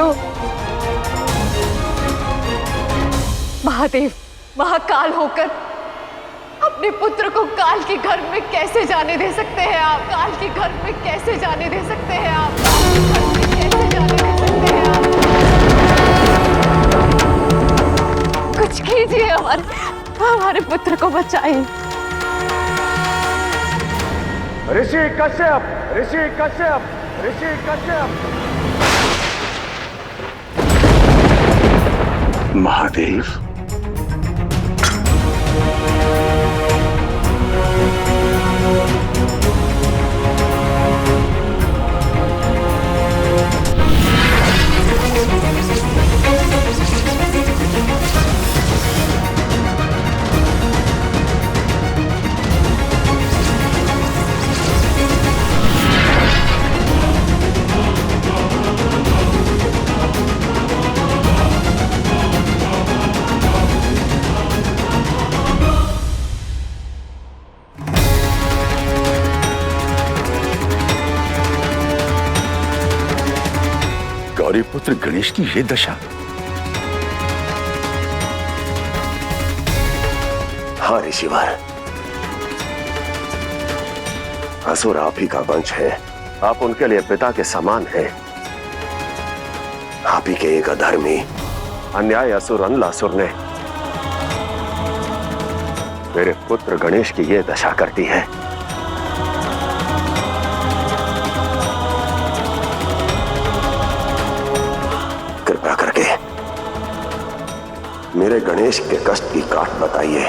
हो। महादेव, महाकाल होकर अपने पुत्र को काल के घर में कैसे जाने दे सकते हैं आप? काल के घर में कैसे जाने दे सकते हैं आप? काल के घर में कैसे जाने दे सकते हैं आप? कुछ कीजिए, हमारे पुत्र को बचाइए। ऋषि कश्यप, ऋषि कश्यप, ऋषि कश्यप। महादेव, गौरी पुत्र गणेश की ये दशा। हाँ ऋषिवर, असुर आप ही का वंश है। आप उनके लिए पिता के समान हैं। आप ही के एक अधर्मी अन्याय असुर अनलासुर ने मेरे पुत्र गणेश की ये दशा कर दी है। कृपया करके मेरे गणेश के कष्ट की काट बताइए।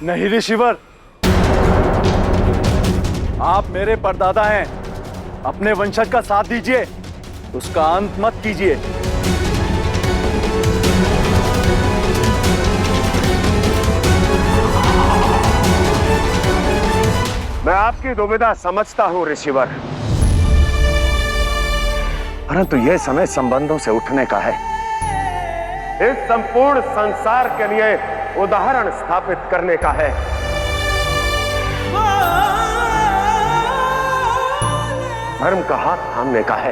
नहीं ऋषिवर, आप मेरे परदादा हैं। अपने वंशज का साथ दीजिए, उसका अंत मत कीजिए। मैं आपकी दुविधा समझता हूं ऋषिवर, परंतु यह समय संबंधों से उठने का है। इस संपूर्ण संसार के लिए उदाहरण स्थापित करने का है। धर्म का हाथ थामने का है,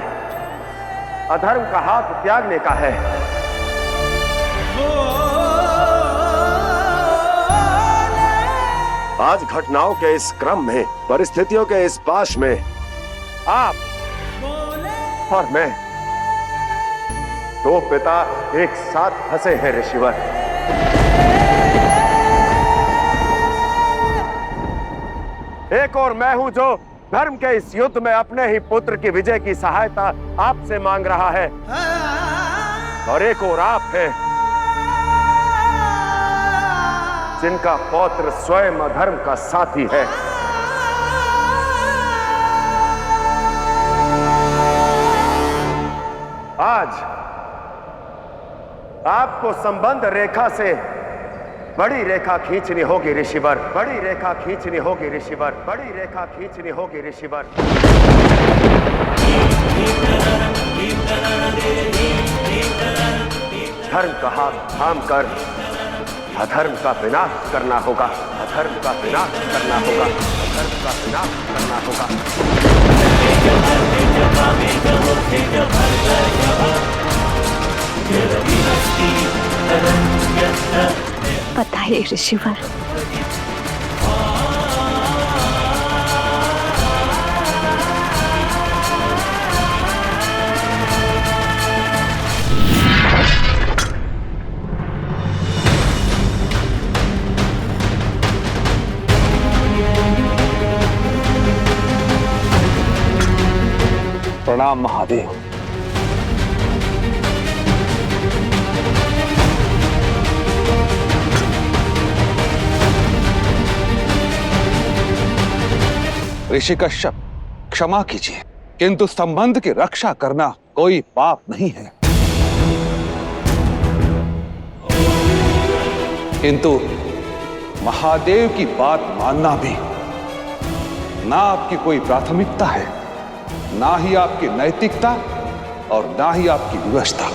अधर्म का हाथ त्यागने का है। आज घटनाओं के इस क्रम में, परिस्थितियों के इस पाश में आप और मैं, दो पिता एक साथ फंसे हैं ऋषिवर। एक और मैं हूं जो धर्म के इस युद्ध में अपने ही पुत्र की विजय की सहायता आपसे मांग रहा है, और एक और आप हैं जिनका पौत्र स्वयं अधर्म का साथी है। आज आपको संबंध रेखा से बड़ी रेखा खींचनी होगी ऋषिवर, बड़ी रेखा खींचनी होगी ऋषिवर, बड़ी रेखा खींचनी होगी ऋषिवर। धर्म का हाथ थाम कर अधर्म का विनाश करना होगा, अधर्म का विनाश करना होगा, अधर्म का विनाश करना होगा। बताइए ऋषिवर। प्रणाम महादेव। ऋषि कश्यप, क्षमा कीजिए, किंतु संबंध की रक्षा करना कोई पाप नहीं है। किंतु महादेव की बात मानना भी ना आपकी कोई प्राथमिकता है ना ही आपकी नैतिकता और ना ही आपकी व्यवस्था।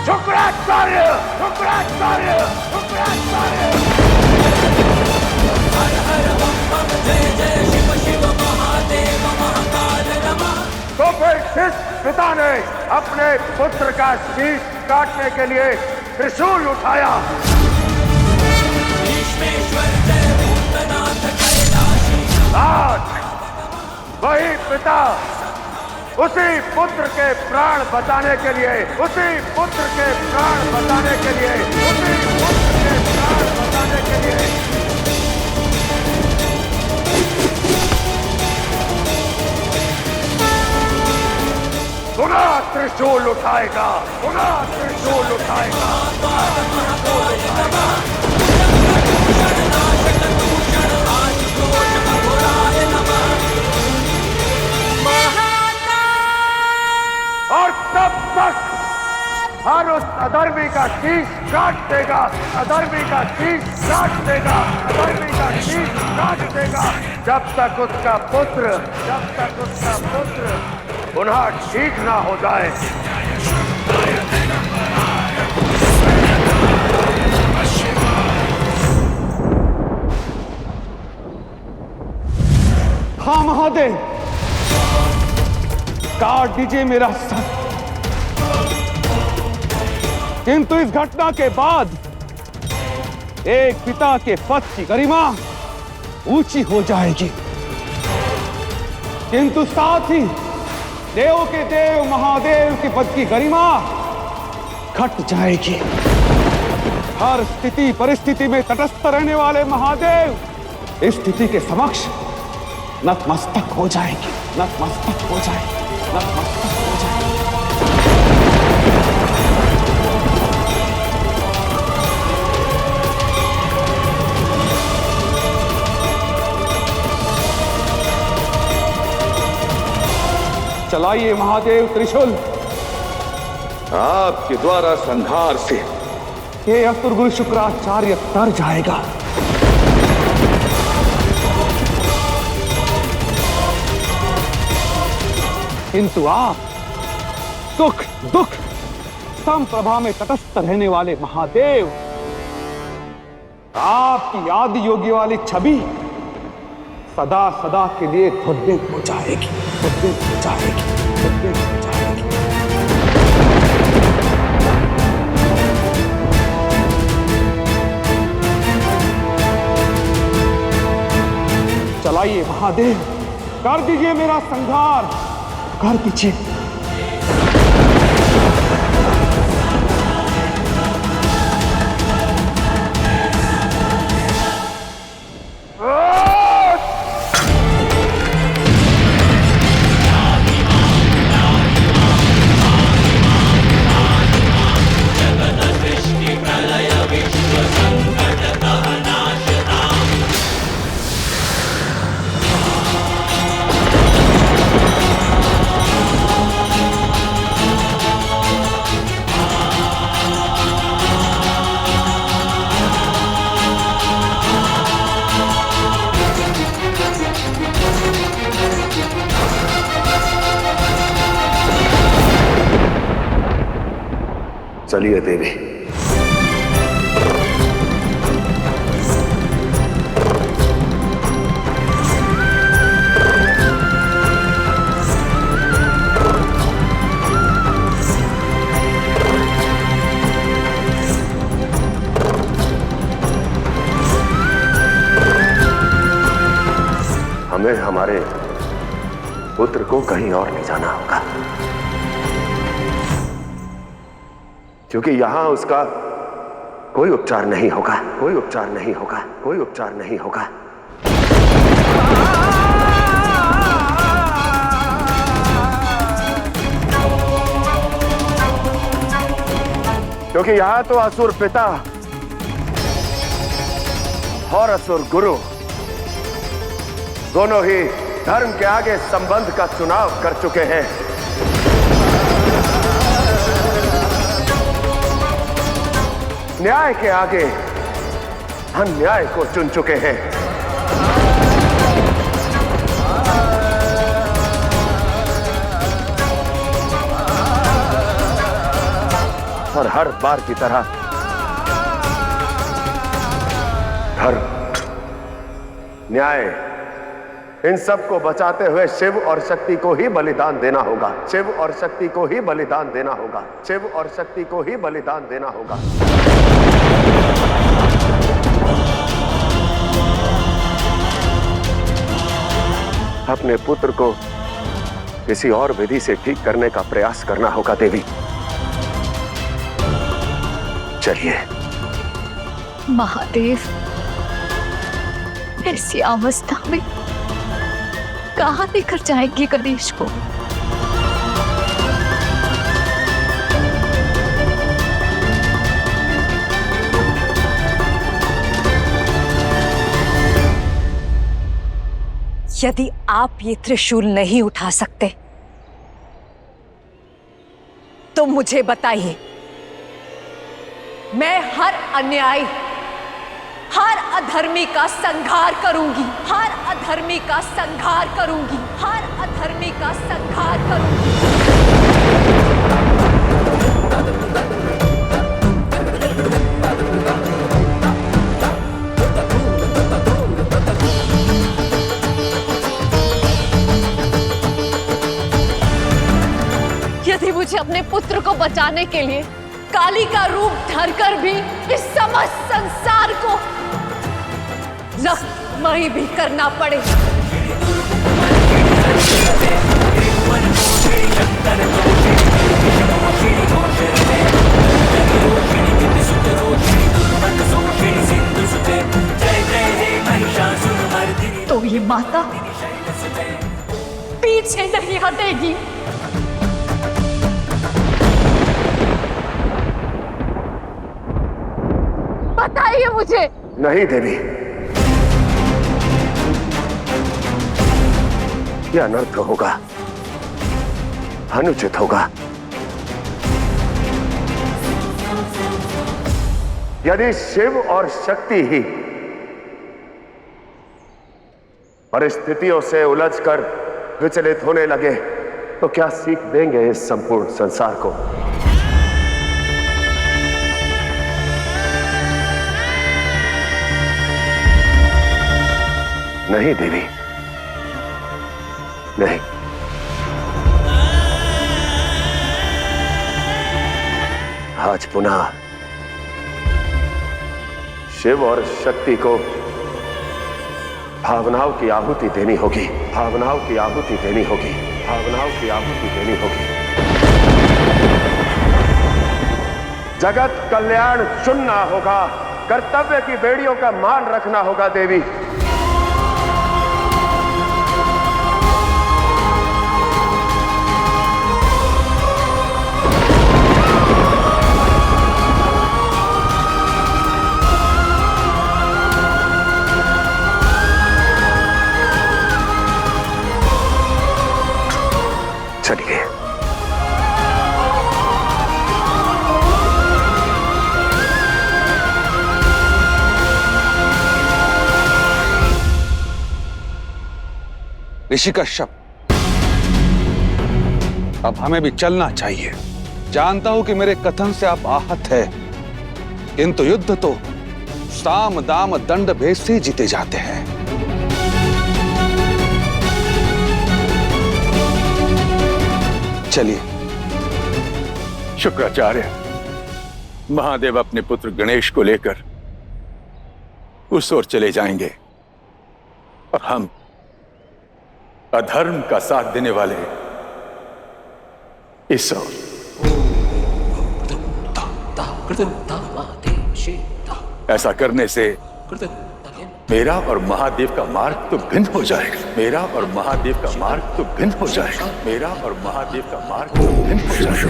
शुक्राचार्य, शुक्राचार्य, शुक्राचार्य। तो फिर जिस पिता ने अपने पुत्र का शीश काटने के लिए त्रिशूल उठाया, आज वही पिता उसी पुत्र के प्राण बचाने के लिए, उसी पुत्र के प्राण बचाने के लिए, उसी पुत्र के प्राण बचाने के लिए पुनः त्रिशूल उठाएगा, पुनः त्रिशूल उठाएगा। और तब तक हर उस अधर्मी का शीश काट देगा, अधर्मी का शीश काट देगा, अधर्मी का शीश काट देगा, जब तक उसका पुत्र पुनः ठीक ना हो जाए। हाँ महादेव, काट दीजिए मेरा सर, किंतु इस घटना के बाद एक पिता के पद की गरिमा ऊंची हो जाएगी, किंतु साथ ही देव के देव महादेव के पद की गरिमा घट जाएगी। हर स्थिति परिस्थिति में तटस्थ रहने वाले महादेव इस स्थिति के समक्ष नतमस्तक हो जाएगी, नतमस्तक हो जाएगी, नतमस्तक हो जाएगी। चलाइए महादेव त्रिशूल। आपके द्वारा संहार से ये असुर गुरु शुक्राचार्य तर जाएगा। किंतु आप सुख दुख समप्रभा में तटस्थ रहने वाले महादेव, आपकी आदि योगी वाली छवि सदा सदा के लिए धुंधली हो जाएगी, धुंधली हो जाएगी, धुंधली हो जाएगी। चलाइए महादेव, कर दीजिए मेरा संहार, कर दीजिए। चलिए देवी। हमें हमारे पुत्र को कहीं और ले जाना होगा, क्योंकि यहां उसका कोई उपचार नहीं होगा, कोई उपचार नहीं होगा, कोई उपचार नहीं होगा। क्योंकि यहां तो असुर पिता और असुर गुरु दोनों ही धर्म के आगे संबंध का चुनाव कर चुके हैं। न्याय के आगे अन्याय को चुन चुके हैं। और हर बार की तरह धर्म, न्याय, इन सब को बचाते हुए शिव और शक्ति को ही बलिदान देना होगा। शिव और शक्ति को ही बलिदान देना होगा। शिव और शक्ति को ही बलिदान देना होगा। अपने पुत्र को किसी और विधि से ठीक करने का प्रयास करना होगा देवी। चलिए। महादेव, ऐसी अवस्था में कहां लेकर जाएंगे गणेश को? यदि आप ये त्रिशूल नहीं उठा सकते तो मुझे बताइए। मैं हर अन्याय, हर अधर्मी का संहार करूंगी। हर अधर्मी का संहार करूंगी। हर अधर्मी का संहार करूंगी। यदि मुझे अपने पुत्र को बचाने के लिए काली का रूप धरकर भी इस समस्त संसार को रक्तमयी भी करना पड़े, तो ये माता पीछे नहीं हटेगी। बताइए मुझे। नहीं देवी, यह अनर्थ होगा, अनुचित होगा। यदि शिव और शक्ति ही परिस्थितियों से उलझकर विचलित होने लगे तो क्या सीख देंगे इस संपूर्ण संसार को? नहीं देवी, नहीं। आज पुनः शिव और शक्ति को भावनाओं की आहुति देनी होगी। भावनाओं की आहुति देनी होगी। भावनाओं की आहुति देनी होगी। जगत कल्याण चुनना होगा। कर्तव्य की बेड़ियों का मान रखना होगा देवी। चलिए। ऋषि कश्यप, अब हमें भी चलना चाहिए। जानता हूं कि मेरे कथन से आप आहत हैं, किंतु युद्ध तो साम दाम दंड भेद से जीते जाते हैं। चलिए। शुक्राचार्य, महादेव अपने पुत्र गणेश को लेकर उस ओर चले जाएंगे और हम अधर्म का साथ देने वाले इस ओर। ऐसा करने से मेरा और महादेव का मार्ग तो भिन्न हो जाएगा। मेरा और महादेव का मार्ग तो भिन्न हो जाएगा। मेरा और महादेव का मार्ग तो भिन्न हो जाएगा।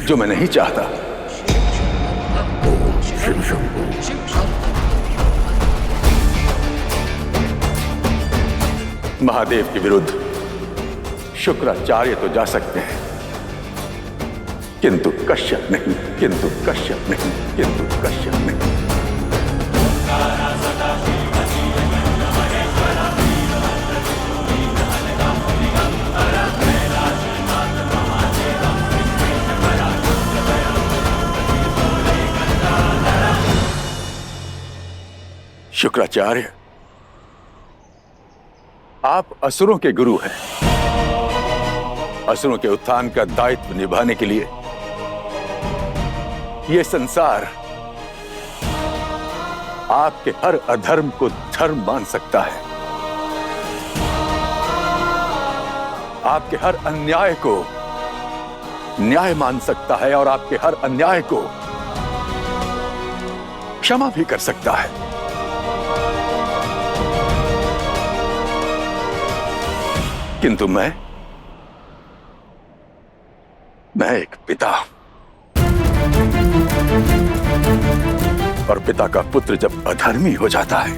जो मैं नहीं चाहता। महादेव के विरुद्ध शुक्राचार्य तो जा सकते हैं, किंतु कश्यप नहीं, किंतु कश्यप नहीं, किंतु कश्यप नहीं। शुक्राचार्य, आप असुरों के गुरु हैं। असुरों के उत्थान का दायित्व निभाने के लिए यह संसार आपके हर अधर्म को धर्म मान सकता है, आपके हर अन्याय को न्याय मान सकता है और आपके हर अन्याय को क्षमा भी कर सकता है। किंतु मैं एक पिता, और पिता का पुत्र जब अधर्मी हो जाता है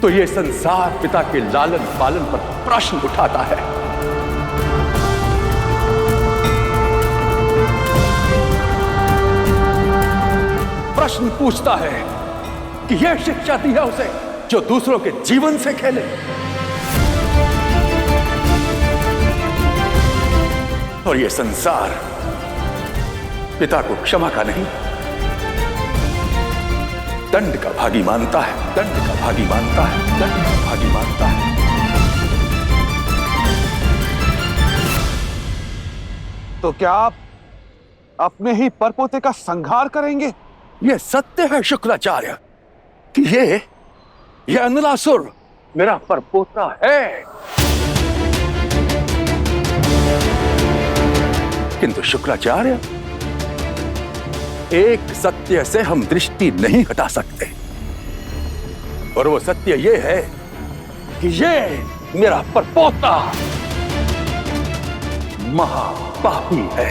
तो यह संसार पिता के लालन पालन पर प्रश्न उठाता है। प्रश्न पूछता है कि यह शिक्षा दी है उसे जो दूसरों के जीवन से खेले। और यह संसार पिता को क्षमा का नहीं, दंड का भागी मानता है, दंड का भागी मानता है, दंड का भागी मानता है। तो क्या आप अपने ही परपोते का संहार करेंगे? यह सत्य है शुक्राचार्य कि यह अनलासुर मेरा परपोता है, किंतु शुक्राचार्य, एक सत्य से हम दृष्टि नहीं हटा सकते, और वो सत्य ये है कि ये मेरा परपोता महापापी है।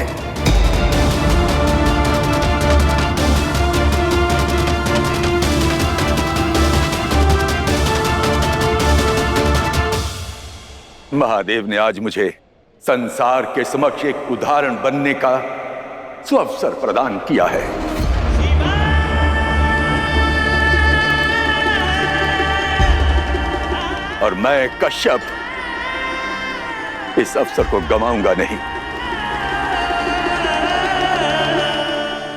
महादेव ने आज मुझे संसार के समक्ष एक उदाहरण बनने का सुअवसर प्रदान किया है। और मैं कश्यप इस अवसर को गंवाऊंगा नहीं।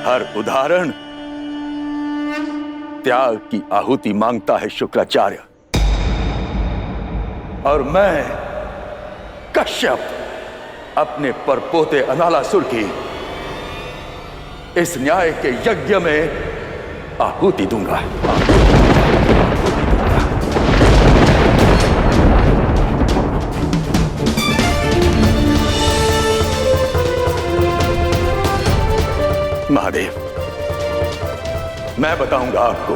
हर उदाहरण त्याग की आहुति मांगता है शुक्राचार्य, और मैं कश्यप अपने परपोते अनालासुर की इस न्याय के यज्ञ में आहुति दूंगा। महादेव, मैं बताऊंगा आपको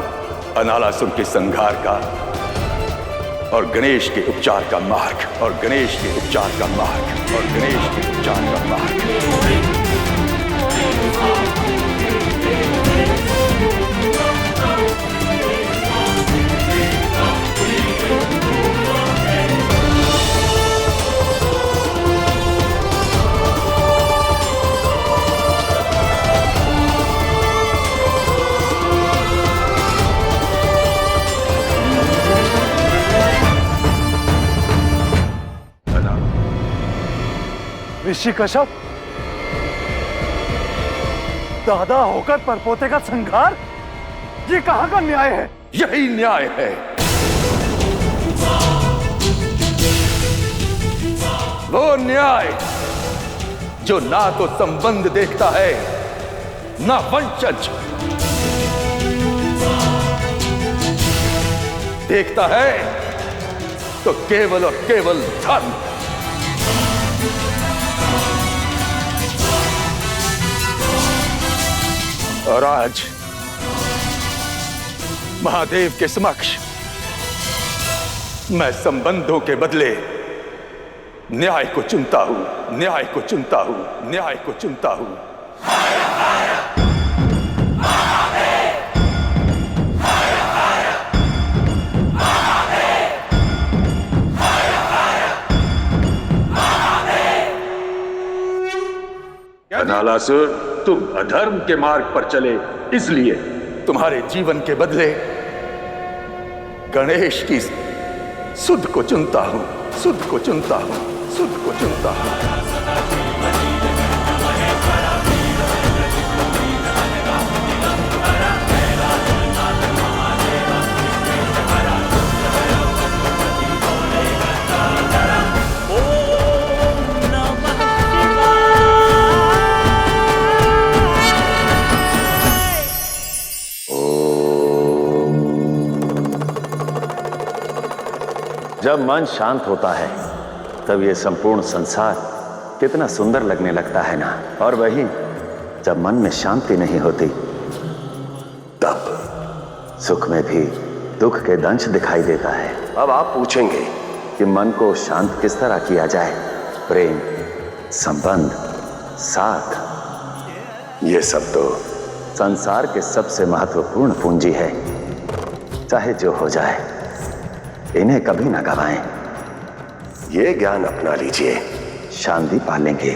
अनालासुर के संहार का और गणेश के उपचार का मार्ग, और गणेश के उपचार का मार्ग, और गणेश के उपचार का मार्ग। ऋषि कश्यप, दादा होकर परपोते का संहार, ये कहां का न्याय है? यही न्याय है। वो न्याय जो ना तो संबंध देखता है ना वंशज, देखता है तो केवल और केवल धर्म। और आज महादेव के समक्ष मैं संबंधों के बदले न्याय को चुनता हूं, न्याय को चुनता हूं, न्याय को चुनता हूं। धनालासुर, तुम अधर्म के मार्ग पर चले, इसलिए तुम्हारे जीवन के बदले गणेश की सुध को चुनता हूं, सुध को चुनता हूं, सुध को चुनता हूं। जब मन शांत होता है तब ये संपूर्ण संसार कितना सुंदर लगने लगता है ना। और वही जब मन में शांति नहीं होती तब सुख में भी दुख के दंश दिखाई देता है। अब आप पूछेंगे कि मन को शांत किस तरह किया जाए। प्रेम, संबंध, साथ, ये सब तो संसार के सबसे महत्वपूर्ण पूंजी है। चाहे जो हो जाए इन्हें कभी ना गवाएं। ये ज्ञान अपना लीजिए, शांति पालेंगे।